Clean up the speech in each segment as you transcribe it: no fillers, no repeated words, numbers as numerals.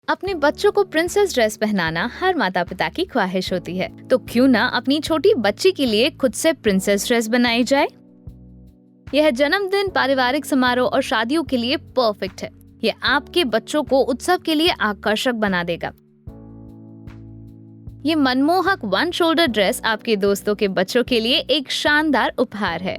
अपने बच्चों को प्रिंसेस ड्रेस पहनाना हर माता पिता की ख्वाहिश होती है, तो क्यों ना अपनी छोटी बच्ची के लिए खुद से प्रिंसेस ड्रेस बनाई जाए। यह जन्मदिन, पारिवारिक समारोह और शादियों के लिए परफेक्ट है। यह आपके बच्चों को उत्सव के लिए आकर्षक बना देगा। ये मनमोहक वन शोल्डर ड्रेस आपके दोस्तों के बच्चों के लिए एक शानदार उपहार है।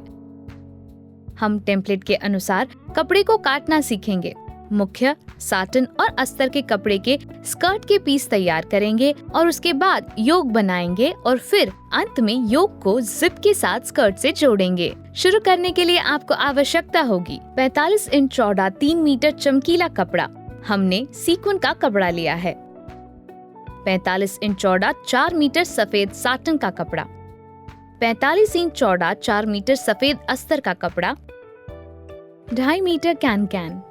हम टेम्पलेट के अनुसार कपड़े को काटना सीखेंगे। मुख्य, साटन और अस्तर के कपड़े के स्कर्ट के पीस तैयार करेंगे और उसके बाद योक बनाएंगे और फिर अंत में योक को जिप के साथ स्कर्ट से जोड़ेंगे। शुरू करने के लिए आपको आवश्यकता होगी 45 इंच चौड़ा 3 मीटर चमकीला कपड़ा। हमने सीक्वेंस का कपड़ा लिया है। 45 इंच चौड़ा 4 मीटर सफेद साटन का कपड़ा, 45 इंच चौड़ा 4 मीटर सफेद अस्तर का कपड़ा, 2.5 मीटर कैन।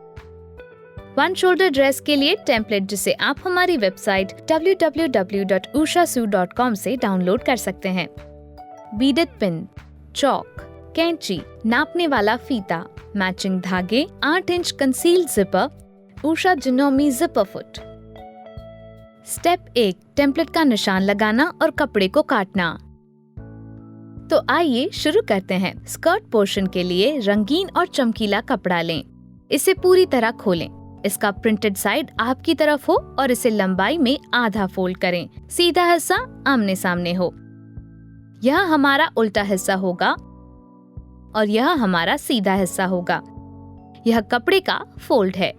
वन शोल्डर ड्रेस के लिए टेम्पलेट जिसे आप हमारी वेबसाइट www.ushasue.com से डाउनलोड कर सकते हैं। बीडेड पिन, चौक, कैंची, नापने वाला फीता, मैचिंग धागे, 8 inch concealed zipper, Usha जिनोमी zipper foot. Step 1, template का निशान लगाना और कपड़े को काटना। तो आइए शुरू करते हैं। स्कर्ट पोर्शन के लिए रंगीन और चमकीला कपड़ा लें। इसे पूरी तरह खोलें। इसका प्रिंटेड साइड आपकी तरफ हो और इसे लंबाई में आधा फोल्ड करें। सीधा हिस्सा आमने सामने हो। यह हमारा उल्टा हिस्सा होगा और यह हमारा सीधा हिस्सा होगा। यह कपड़े का फोल्ड है।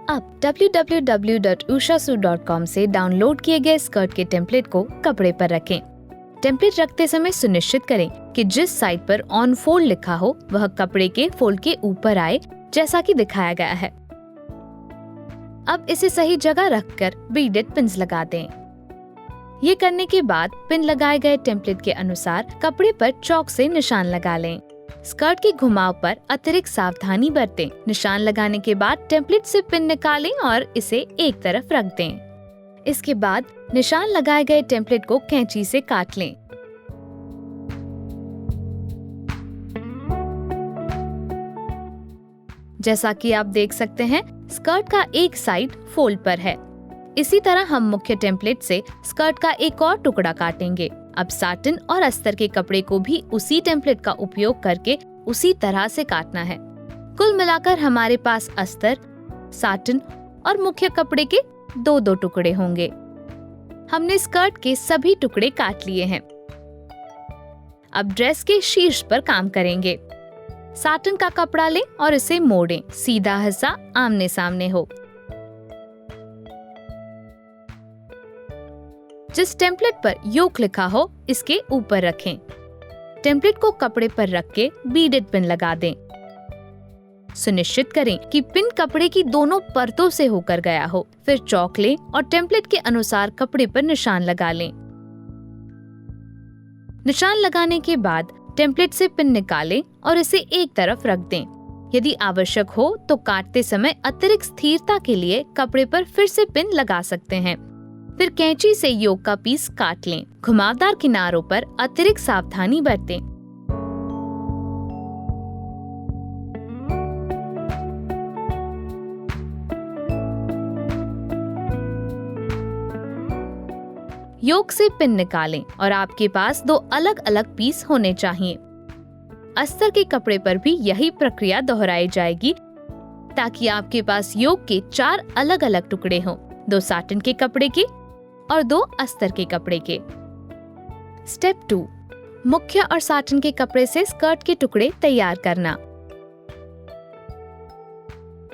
अब www.ushasue.com से डाउनलोड किए गए स्कर्ट के टेम्पलेट को कपड़े पर रखें। टेम्पलेट रखते समय सुनिश्चित करें कि जिस साइड पर ऑन फोल्ड लिखा हो वह कपड़े के फोल्ड के ऊपर आए, जैसा कि दिखाया गया है। अब इसे सही जगह रखकर बीडेड पिन्स लगा दें। ये करने के बाद पिन लगाए गए टेम्पलेट के अनुसार कपड़े पर चौक से निशान लगा लें। स्कर्ट के घुमाव पर अतिरिक्त सावधानी बरतें। निशान लगाने के बाद टेम्पलेट से पिन निकालें और इसे एक तरफ रख दें। इसके बाद निशान लगाए गए टेम्पलेट को कैंची से काट लें। जैसा कि आप देख सकते हैं, स्कर्ट का एक साइड फोल्ड पर है। इसी तरह हम मुख्य टेम्पलेट से स्कर्ट का एक और टुकड़ा काटेंगे। अब साटन और अस्तर के कपड़े को भी उसी टेम्पलेट का उपयोग करके उसी तरह से काटना है। कुल मिलाकर हमारे पास अस्तर, साटन और मुख्य कपड़े के 2-2 टुकड़े होंगे। हमने स्कर्ट के सभी टुकड़े काट लिए हैं। अब ड्रेस के शीर्ष पर काम करेंगे। साटन का कपड़ा लें और इसे मोड़ें। सीधा हिस्सा आमने सामने हो। जिस टेम्पलेट पर योक लिखा हो इसके ऊपर रखें। टेम्पलेट को कपड़े पर रख के बीडेड पिन लगा दें। सुनिश्चित करें कि पिन कपड़े की दोनों परतों से होकर गया हो। फिर चौक लें और टेम्पलेट के अनुसार कपड़े पर निशान लगा लें। निशान लगाने के बाद टेम्पलेट से पिन निकालें और इसे एक तरफ रख दें। यदि आवश्यक हो तो काटते समय अतिरिक्त स्थिरता के लिए कपड़े पर फिर से पिन लगा सकते हैं। फिर कैंची से योक का पीस काट लें। घुमावदार किनारों पर अतिरिक्त सावधानी बरतें। योक से पिन निकालें और आपके पास 2 अलग-अलग पीस होने चाहिए। अस्तर के कपड़े पर भी यही प्रक्रिया दोहराई जाएगी ताकि आपके पास योक के 4 अलग-अलग टुकड़े हों, 2 साटन के कपड़े के और 2 अस्तर के कपड़े के। स्टेप 2, मुख्य और साटन के कपड़े से स्कर्ट के टुकड़े तैयार करना।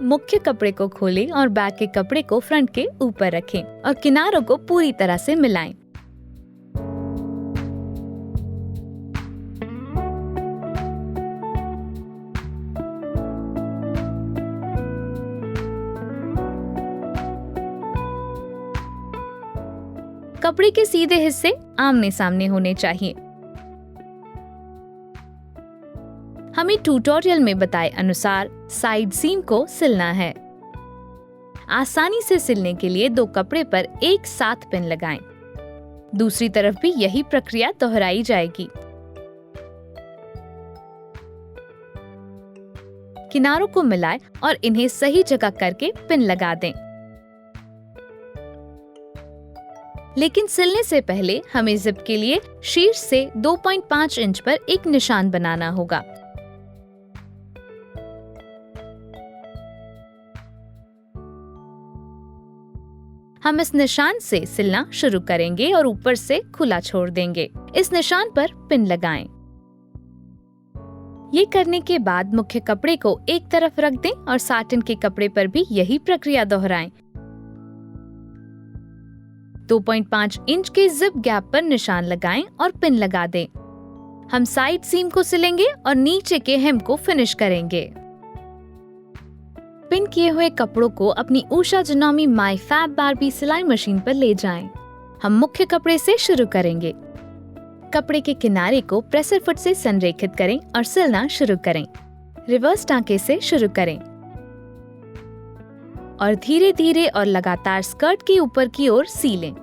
मुख्य कपड़े को खोलें और बैक के कपड़े को फ्रंट के ऊपर रखें और किनारों को पूरी तरह से मिलाएं। कपड़े के सीधे हिस्से आमने सामने होने चाहिए। हमें ट्यूटोरियल में बताए अनुसार साइड सीम को सिलना है। आसानी से सिलने के लिए 2 कपड़े पर एक साथ पिन लगाएं। दूसरी तरफ भी यही प्रक्रिया दोहराई जाएगी। किनारों को मिलाएं और इन्हें सही जगह करके पिन लगा दें। लेकिन सिलने से पहले हमें जिप के लिए शीर्ष से 2.5 इंच पर एक निशान बनाना होगा। हम इस निशान से सिलना शुरू करेंगे और ऊपर से खुला छोड़ देंगे। इस निशान पर पिन लगाएं। ये करने के बाद मुख्य कपड़े को एक तरफ रख दें और साटिन के कपड़े पर भी यही प्रक्रिया दोहराएं। 2.5 इंच के जिप गैप पर निशान लगाएं और पिन लगा दें। हम साइड सीम को सिलेंगे और नीचे के हेम को फिनिश करेंगे। पिन किए हुए कपड़ों को अपनी उषा जिनोमी माई फैब बारबी सिलाई मशीन पर ले जाएं। हम मुख्य कपड़े से शुरू करेंगे। कपड़े के किनारे को प्रेसर फुट से संरेखित करें और सिलना शुरू करें। रिवर्स टांके से शुरू करें और धीरे धीरे और लगातार स्कर्ट के ऊपर की ओर सीलें।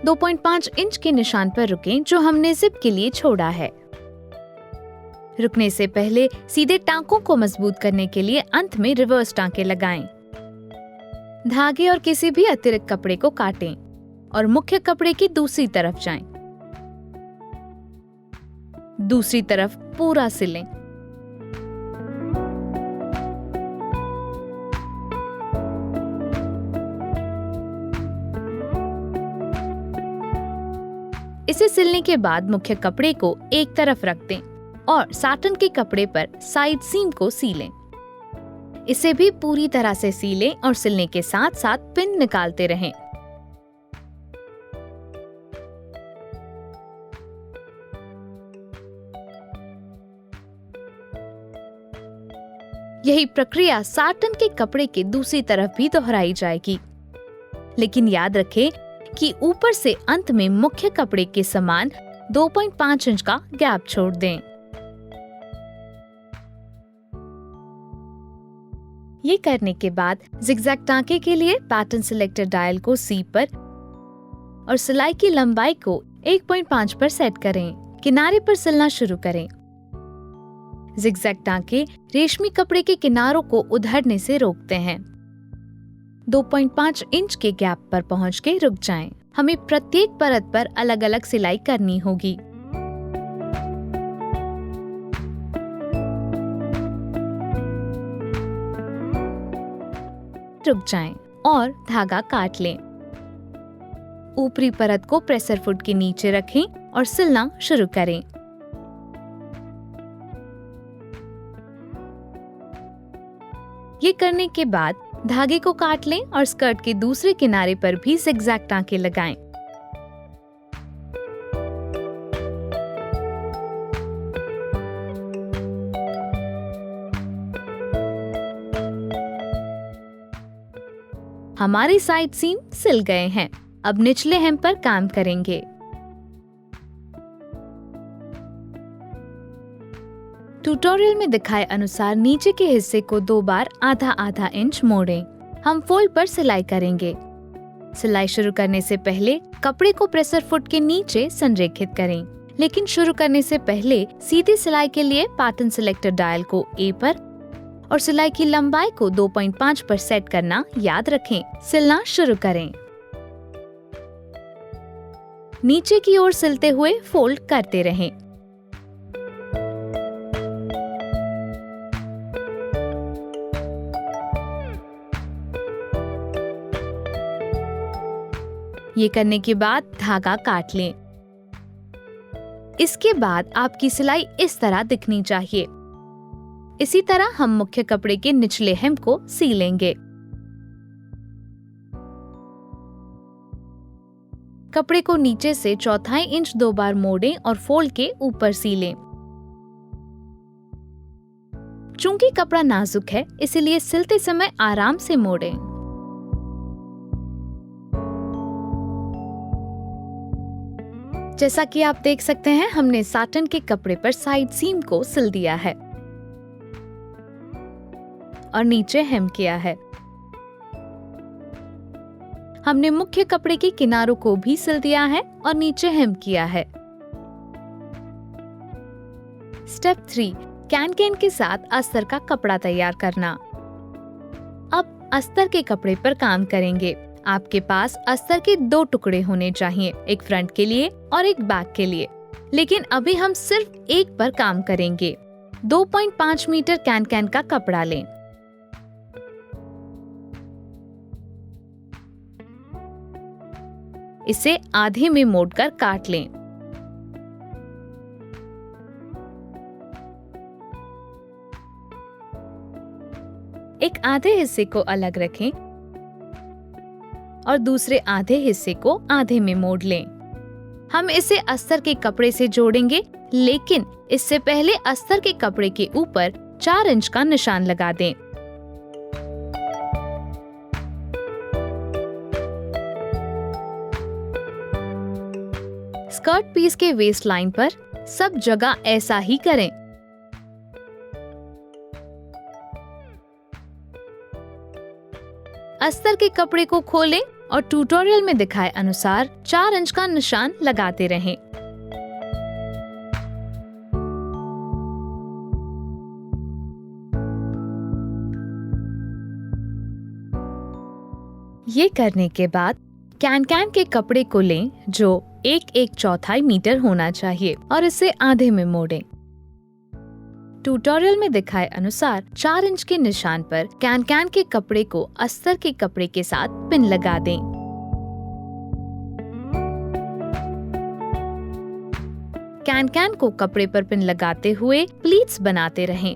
2.5 इंच के निशान पर रुकें जो हमने जिप के लिए छोड़ा है। रुकने से पहले सीधे टांकों को मजबूत करने के लिए अंत में रिवर्स टांके लगाएं। धागे और किसी भी अतिरिक्त कपड़े को काटें और मुख्य कपड़े की दूसरी तरफ जाएं। दूसरी तरफ पूरा सिलें। इसे सिलने के बाद मुख्य कपड़े को एक तरफ रख दें और साटन के कपड़े पर साइड सीम को सीलें। इसे भी पूरी तरह से सीलें और सिलने के साथ साथ पिन निकालते रहें। यही प्रक्रिया साटन के कपड़े के दूसरी तरफ भी दोहराई जाएगी। लेकिन याद रखें कि ऊपर से अंत में मुख्य कपड़े के समान 2.5 इंच का गैप छोड़ दें। ये करने के बाद जिगजैग टांके के लिए पैटर्न सिलेक्टर डायल को सी पर और सिलाई की लंबाई को 1.5 पर सेट करें। किनारे पर सिलना शुरू करें। जिगजैग टांके रेशमी कपड़े के किनारों को उधड़ने से रोकते हैं। 2.5 इंच के गैप पर पहुंच के रुक जाएं। हमें प्रत्येक परत पर अलग अलग सिलाई करनी होगी। रुक जाएं और धागा काट लें। ऊपरी परत को प्रेसर फुट के नीचे रखें और सिलना शुरू करें। ये करने के बाद धागे को काट लें और स्कर्ट के दूसरे किनारे पर भी जिगजैग टांके लगाएं। हमारे साइड सीम सिल गए हैं। अब निचले हेम पर काम करेंगे। ट्यूटोरियल में दिखाए अनुसार नीचे के हिस्से को 2 बार आधा आधा इंच मोड़ें। हम फोल्ड पर सिलाई करेंगे। सिलाई शुरू करने से पहले कपड़े को प्रेसर फुट के नीचे संरेखित करें। लेकिन शुरू करने से पहले सीधी सिलाई के लिए पैटर्न सिलेक्टर डायल को ए पर और सिलाई की लंबाई को 2.5 पर सेट करना याद रखें। सिलना शुरू करें। नीचे की ओर सिलते हुए फोल्ड करते रहें। ये करने के बाद धागा काट लें। इसके बाद आपकी सिलाई इस तरह दिखनी चाहिए। इसी तरह हम मुख्य कपड़े के निचले हेम को सीलेंगे। कपड़े को नीचे से 1/4 इंच 2 बार मोड़ें और फोल्ड के ऊपर सीलें। चूंकि कपड़ा नाजुक है, इसलिए सिलते समय आराम से मोड़ें। जैसा कि आप देख सकते हैं, हमने साटन के कपड़े पर साइड सीम को सिल दिया है और नीचे हेम किया है। हमने मुख्य कपड़े के किनारों को भी सिल दिया है और नीचे हेम किया है। स्टेप 3, कैन के साथ अस्तर का कपड़ा तैयार करना। अब अस्तर के कपड़े पर काम करेंगे। आपके पास अस्तर के 2 टुकड़े होने चाहिए, एक फ्रंट के लिए और एक बैक के लिए। लेकिन अभी हम सिर्फ एक पर काम करेंगे। 2.5 मीटर कैन का कपड़ा लें। इसे आधे में मोड़कर काट लें। एक आधे हिस्से को अलग रखें और दूसरे आधे हिस्से को आधे में मोड़ लें। हम इसे अस्तर के कपड़े से जोड़ेंगे, लेकिन इससे पहले अस्तर के कपड़े के ऊपर 4 इंच का निशान लगा दें। स्कर्ट पीस के वेस्ट लाइन पर सब जगह ऐसा ही करें। अस्तर के कपड़े को खोलें और ट्यूटोरियल में दिखाए अनुसार 4 इंच का निशान लगाते रहें। ये करने के बाद कैन के कपड़े को लें जो 1/4 मीटर होना चाहिए और इसे आधे में मोड़ें। ट्यूटोरियल में दिखाए अनुसार 4 इंच के निशान पर कैन के कपड़े को अस्तर के कपड़े के साथ पिन लगा दें। कैन को कपड़े पर पिन लगाते हुए प्लीट्स बनाते रहें।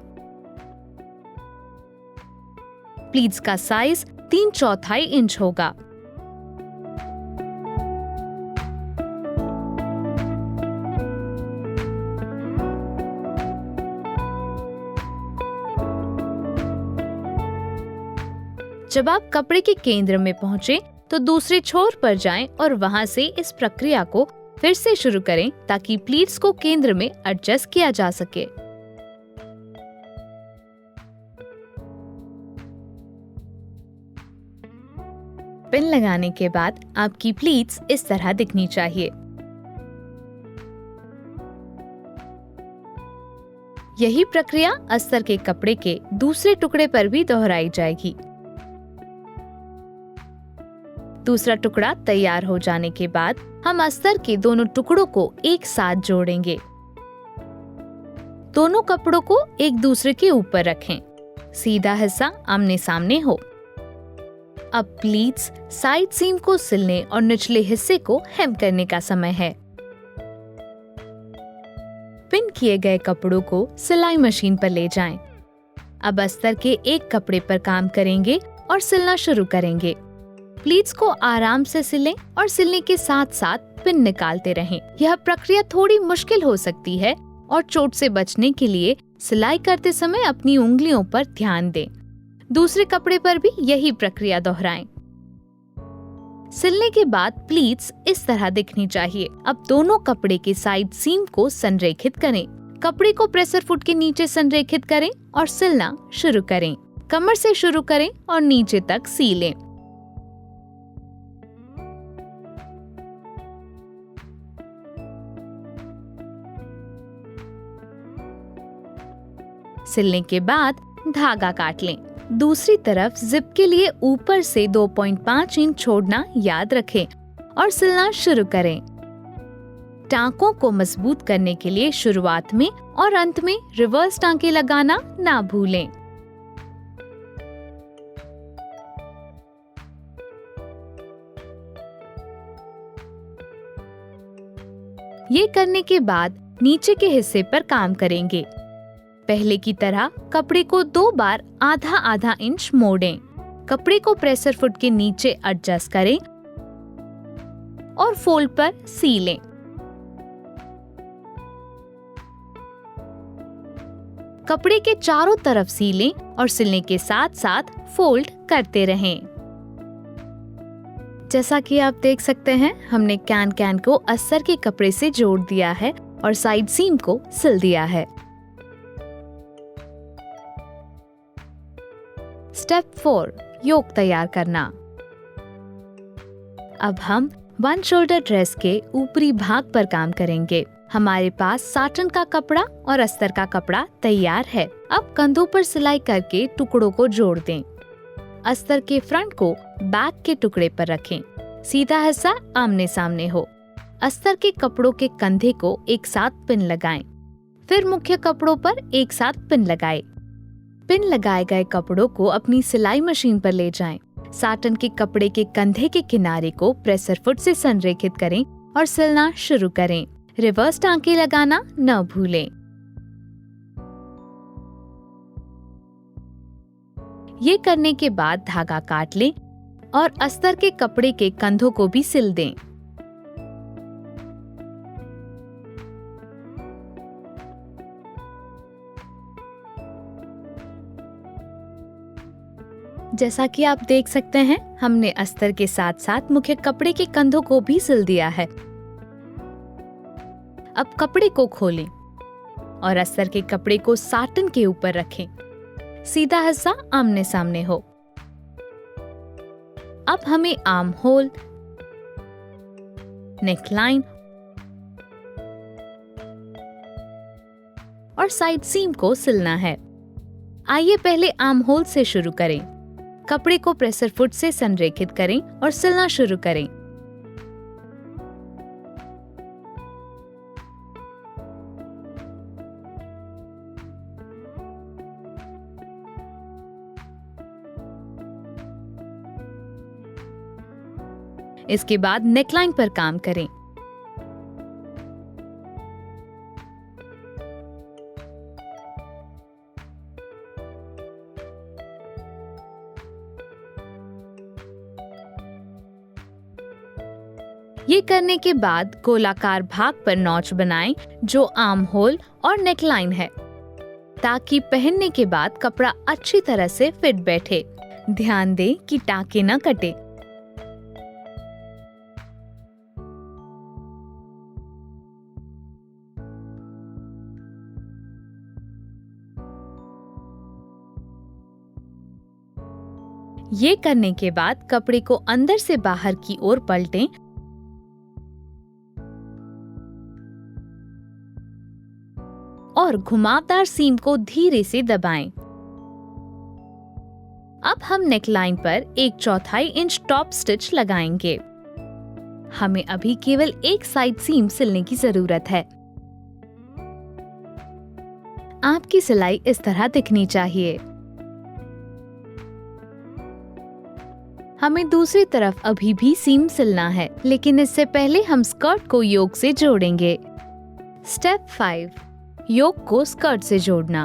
प्लीट्स का साइज 3/4 इंच होगा। जब आप कपड़े के केंद्र में पहुंचे तो दूसरे छोर पर जाएं और वहां से इस प्रक्रिया को फिर से शुरू करें ताकि प्लीट्स को केंद्र में एडजस्ट किया जा सके। पिन लगाने के बाद आपकी प्लीट्स इस तरह दिखनी चाहिए। यही प्रक्रिया अस्तर के कपड़े के दूसरे टुकड़े पर भी दोहराई जाएगी। दूसरा टुकड़ा तैयार हो जाने के बाद हम अस्तर के दोनों टुकड़ों को एक साथ जोड़ेंगे। दोनों कपड़ों को एक दूसरे के ऊपर रखें। सीधा हिस्सा आमने सामने हो। अब प्लीट्स, साइड सीम को सिलने और निचले हिस्से को हेम करने का समय है। पिन किए गए कपड़ों को सिलाई मशीन पर ले जाएं। अब अस्तर के एक कपड़े पर काम करेंगे और सिलना शुरू करेंगे। प्लीट्स को आराम से सिलें और सिलने के साथ साथ पिन निकालते रहें। यह प्रक्रिया थोड़ी मुश्किल हो सकती है और चोट से बचने के लिए सिलाई करते समय अपनी उंगलियों पर ध्यान दें। दूसरे कपड़े पर भी यही प्रक्रिया दोहराएं। सिलने के बाद प्लीट्स इस तरह दिखनी चाहिए। अब दोनों कपड़े के साइड सीम को संरेखित करें। कपड़े को प्रेशर फुट के नीचे संरेखित करें और सिलना शुरू करें। कमर से शुरू करें और नीचे तक सीलें। सिलने के बाद धागा काट लें। दूसरी तरफ जिप के लिए ऊपर से 2.5 इंच छोड़ना याद रखें और सिलना शुरू करें। टांकों को मजबूत करने के लिए शुरुआत में और अंत में रिवर्स टांके लगाना ना भूलें। ये करने के बाद नीचे के हिस्से पर काम करेंगे। पहले की तरह कपड़े को 2 बार आधा इंच मोड़ें। कपड़े को प्रेशर फुट के नीचे एडजस्ट करें और फोल्ड पर सीलें। कपड़े के चारों तरफ सीलें और सिलने के साथ साथ फोल्ड करते रहें। जैसा कि आप देख सकते हैं, हमने कैन को अस्तर के कपड़े से जोड़ दिया है और साइड सीम को सिल दिया है। स्टेप 4, योक तैयार करना। अब हम 1 शोल्डर ड्रेस के ऊपरी भाग पर काम करेंगे। हमारे पास साटन का कपड़ा और अस्तर का कपड़ा तैयार है। अब कंधों पर सिलाई करके टुकड़ों को जोड़ दें। अस्तर के फ्रंट को बैक के टुकड़े पर रखें। सीधा हिस्सा आमने सामने हो। अस्तर के कपड़ों के कंधे को एक साथ पिन लगाएं। फिर मुख्य कपड़ों पर एक साथ पिन लगाएं। पिन लगाए गए कपड़ों को अपनी सिलाई मशीन पर ले जाएं। साटन के कपड़े के कंधे के किनारे को प्रेसर फुट से संरेखित करें और सिलना शुरू करें। रिवर्स टांके लगाना न भूलें। ये करने के बाद धागा काट लें और अस्तर के कपड़े के कंधों को भी सिल दें। जैसा कि आप देख सकते हैं, हमने अस्तर के साथ साथ मुख्य कपड़े के कंधों को भी सिल दिया है। अब कपड़े को खोलें और अस्तर के कपड़े को साटन के ऊपर रखें। सीधा हिस्सा आमने सामने हो। अब हमें आर्म होल, नेकलाइन और साइड सीम को सिलना है। आइए पहले आर्म होल से शुरू करें। कपड़े को प्रेसर फुट से संरेखित करें और सिलना शुरू करें। इसके बाद नेकलाइन पर काम करें। ये करने के बाद गोलाकार भाग पर नॉच बनाएं जो आर्म होल और नेकलाइन है, ताकि पहनने के बाद कपड़ा अच्छी तरह से फिट बैठे। ध्यान दें कि टाके न कटे। ये करने के बाद कपड़े को अंदर से बाहर की ओर पलटें और घुमावदार सीम को धीरे से दबाएं। अब हम नेकलाइन पर 1/4 इंच टॉप स्टिच लगाएंगे। हमें अभी केवल एक साइड सीम सिलने की जरूरत है। आपकी सिलाई इस तरह दिखनी चाहिए। हमें दूसरी तरफ अभी भी सीम सिलना है, लेकिन इससे पहले हम स्कर्ट को योक से जोड़ेंगे। स्टेप 5, योक को स्कर्ट से जोड़ना।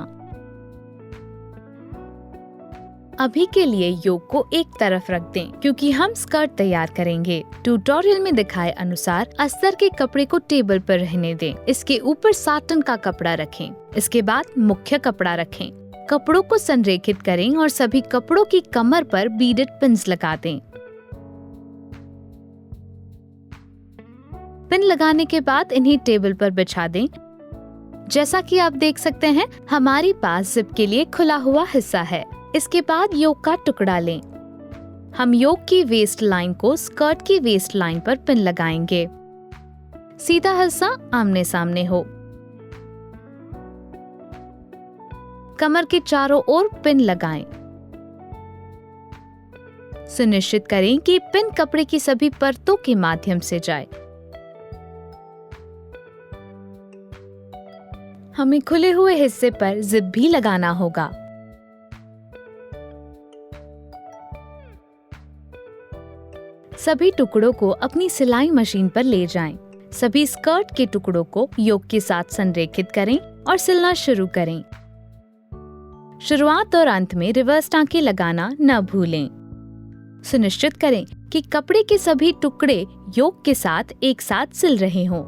अभी के लिए योक को एक तरफ रख दें, क्योंकि हम स्कर्ट तैयार करेंगे। ट्यूटोरियल में दिखाए अनुसार अस्तर के कपड़े को टेबल पर रहने दें। इसके ऊपर साटन का कपड़ा रखें। इसके बाद मुख्य कपड़ा रखें। कपड़ों को संरेखित करें और सभी कपड़ों की कमर पर बीडेड पिन्स लगा दें। पिन लगाने के बाद इन्हें टेबल पर बिछा दें। जैसा कि आप देख सकते हैं, हमारे पास जिप के लिए खुला हुआ हिस्सा है। इसके बाद योक का टुकड़ा लें। हम योक की वेस्ट लाइन को स्कर्ट की वेस्ट लाइन पर पिन लगाएंगे। सीधा हिस्सा आमने सामने हो। कमर के चारों ओर पिन लगाएं। सुनिश्चित करें कि पिन कपड़े की सभी परतों के माध्यम से जाए। हमें खुले हुए हिस्से पर जिप भी लगाना होगा। सभी टुकड़ों को अपनी सिलाई मशीन पर ले जाएं। सभी स्कर्ट के टुकड़ों को योक के साथ संरेखित करें और सिलना शुरू करें। शुरुआत और अंत में रिवर्स टांके लगाना न भूलें। सुनिश्चित करें कि कपड़े के सभी टुकड़े योक के साथ एक साथ सिल रहे हों।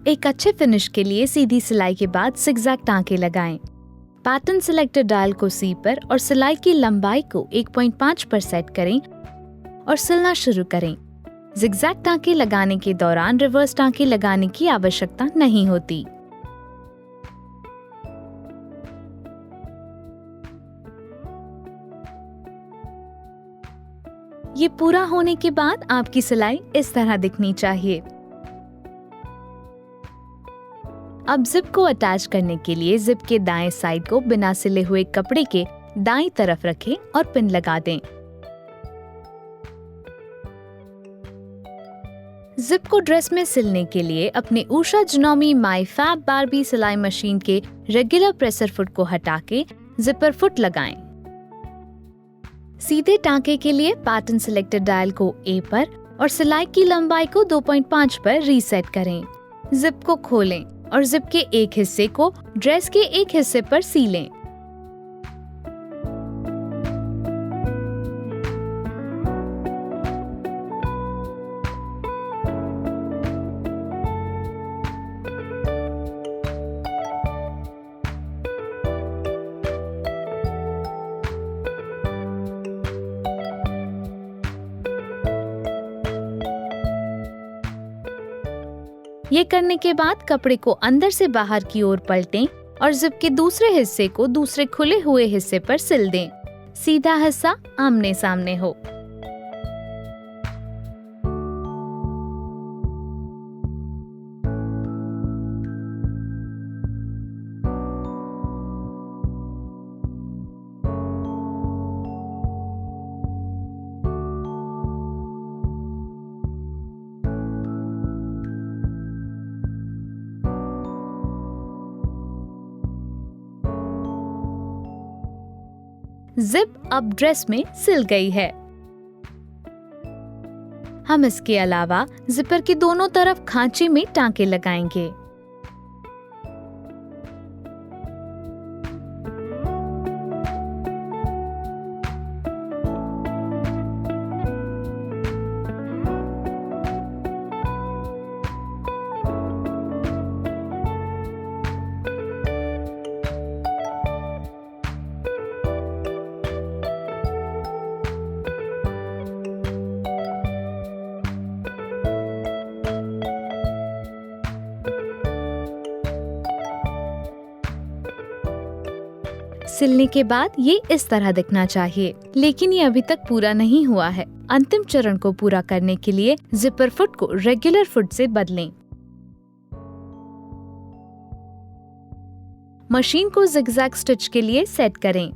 एक अच्छे फिनिश के लिए सीधी सिलाई के बाद जिगजैग टांके लगाएं। पैटर्न सिलेक्टर डायल को सी पर और सिलाई की लंबाई को 1.5 पर सेट करें और सिलना शुरू करें। जिगजैग टांके लगाने के दौरान रिवर्स टांके लगाने की आवश्यकता नहीं होती। ये पूरा होने के बाद आपकी सिलाई इस तरह दिखनी चाहिए। अब जिप को अटैच करने के लिए जिप के दाएं साइड को बिना सिले हुए कपड़े के दाईं तरफ रखें और पिन लगा दें। जिप को ड्रेस में सिलने के लिए अपने उषा जनोमी माई फैब बारबी सिलाई मशीन के रेगुलर प्रेसर फुट को हटा के जिपर फुट लगाएं। सीधे टांके के लिए पैटर्न सिलेक्टेड डायल को A पर और सिलाई की लंबाई को 2.5 पर रीसेट करें। जिप को खोलें और जिप के एक हिस्से को ड्रेस के एक हिस्से पर सीलें। ये करने के बाद कपड़े को अंदर से बाहर की ओर पलटें और जिप के दूसरे हिस्से को दूसरे खुले हुए हिस्से पर सिल दें। सीधा हिस्सा आमने सामने हो। जिप अब ड्रेस में सिल गई है। हम इसके अलावा जिपर के दोनों तरफ खांचे में टांके लगाएंगे। सिलने के बाद ये इस तरह दिखना चाहिए, लेकिन ये अभी तक पूरा नहीं हुआ है। अंतिम चरण को पूरा करने के लिए जिपर फुट को रेगुलर फुट से बदलें। मशीन को जिगजैग स्टिच के लिए सेट करें।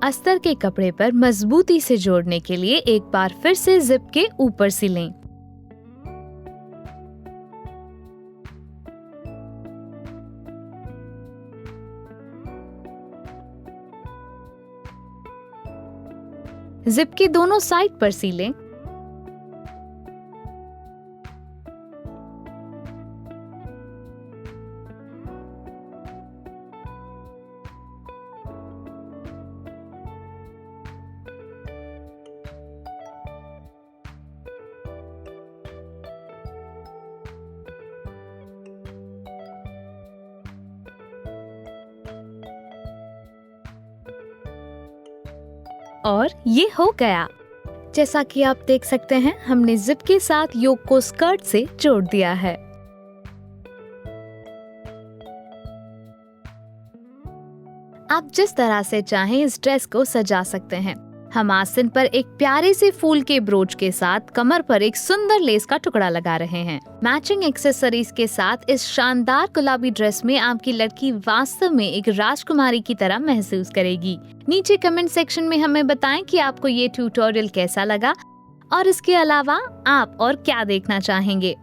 अस्तर के कपड़े पर मजबूती से जोड़ने के लिए एक बार फिर से जिप के ऊपर सिलें। जिप के दोनों साइड पर सीलें। और ये हो गया। जैसा कि आप देख सकते हैं, हमने जिप के साथ योक को स्कर्ट से जोड़ दिया है। आप जिस तरह से चाहें इस ड्रेस को सजा सकते हैं। हम आसन पर एक प्यारे से फूल के ब्रोच के साथ कमर पर एक सुंदर लेस का टुकड़ा लगा रहे हैं। मैचिंग एक्सेसरीज के साथ इस शानदार गुलाबी ड्रेस में आपकी लड़की वास्तव में एक राजकुमारी की तरह महसूस करेगी। नीचे कमेंट सेक्शन में हमें बताएं कि आपको ये ट्यूटोरियल कैसा लगा और इसके अलावा आप और क्या देखना चाहेंगे।